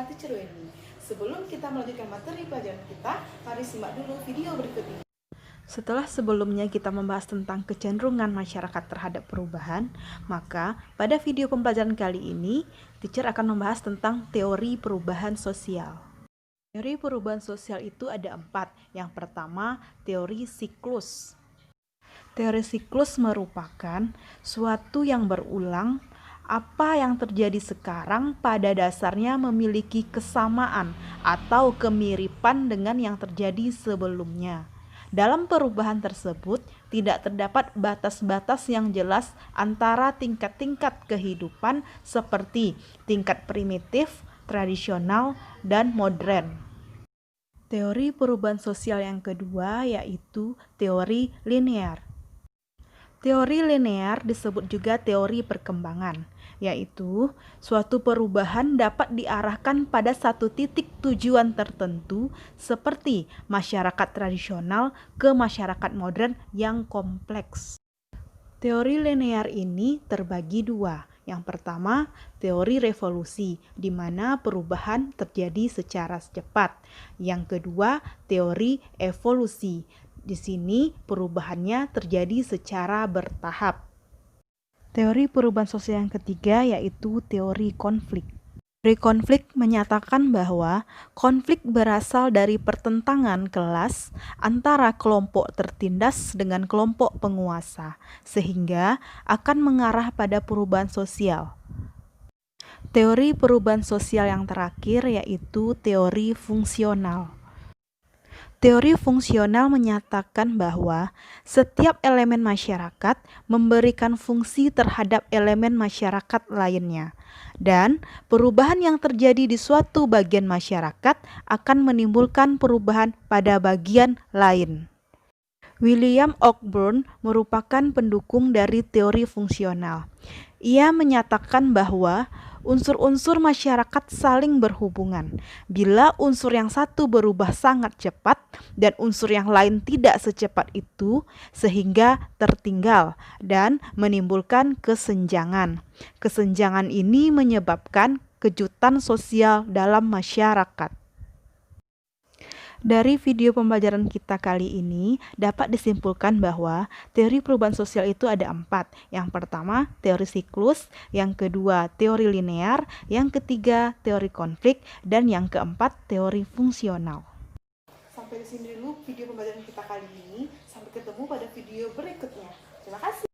bersama Teacher Wendy. Sebelum kita melanjutkan materi pelajaran kita, mari simak dulu video berikut ini. Setelah sebelumnya kita membahas tentang kecenderungan masyarakat terhadap perubahan, maka pada video pembelajaran kali ini, Teacher akan membahas tentang teori perubahan sosial. Teori perubahan sosial itu ada 4. Yang pertama, teori siklus. Teori siklus merupakan suatu yang berulang. Apa yang terjadi sekarang pada dasarnya memiliki kesamaan atau kemiripan dengan yang terjadi sebelumnya. Dalam perubahan tersebut, tidak terdapat batas-batas yang jelas antara tingkat-tingkat kehidupan seperti tingkat primitif, tradisional, dan modern. Teori perubahan sosial yang kedua yaitu teori linear. Teori linear disebut juga teori perkembangan, yaitu suatu perubahan dapat diarahkan pada satu titik tujuan tertentu seperti masyarakat tradisional ke masyarakat modern yang kompleks. Teori linear ini terbagi 2. Yang pertama, teori revolusi, di mana perubahan terjadi secara cepat. Yang kedua, teori evolusi. Di sini perubahannya terjadi secara bertahap. Teori perubahan sosial yang ketiga yaitu teori konflik. Teori konflik menyatakan bahwa konflik berasal dari pertentangan kelas antara kelompok tertindas dengan kelompok penguasa, sehingga akan mengarah pada perubahan sosial. Teori perubahan sosial yang terakhir yaitu teori fungsional. Teori fungsional menyatakan bahwa setiap elemen masyarakat memberikan fungsi terhadap elemen masyarakat lainnya, dan perubahan yang terjadi di suatu bagian masyarakat akan menimbulkan perubahan pada bagian lain. William Cockburn merupakan pendukung dari teori fungsional. Ia menyatakan bahwa unsur-unsur masyarakat saling berhubungan. Bila unsur yang satu berubah sangat cepat dan unsur yang lain tidak secepat itu, sehingga tertinggal dan menimbulkan kesenjangan. Kesenjangan ini menyebabkan kejutan sosial dalam masyarakat. Dari video pembelajaran kita kali ini dapat disimpulkan bahwa teori perubahan sosial itu ada 4. Yang pertama, teori siklus, yang kedua, teori linear, yang ketiga, teori konflik, dan yang keempat, teori fungsional. Sampai di sini dulu video pembelajaran kita kali ini. Sampai ketemu pada video berikutnya. Terima kasih.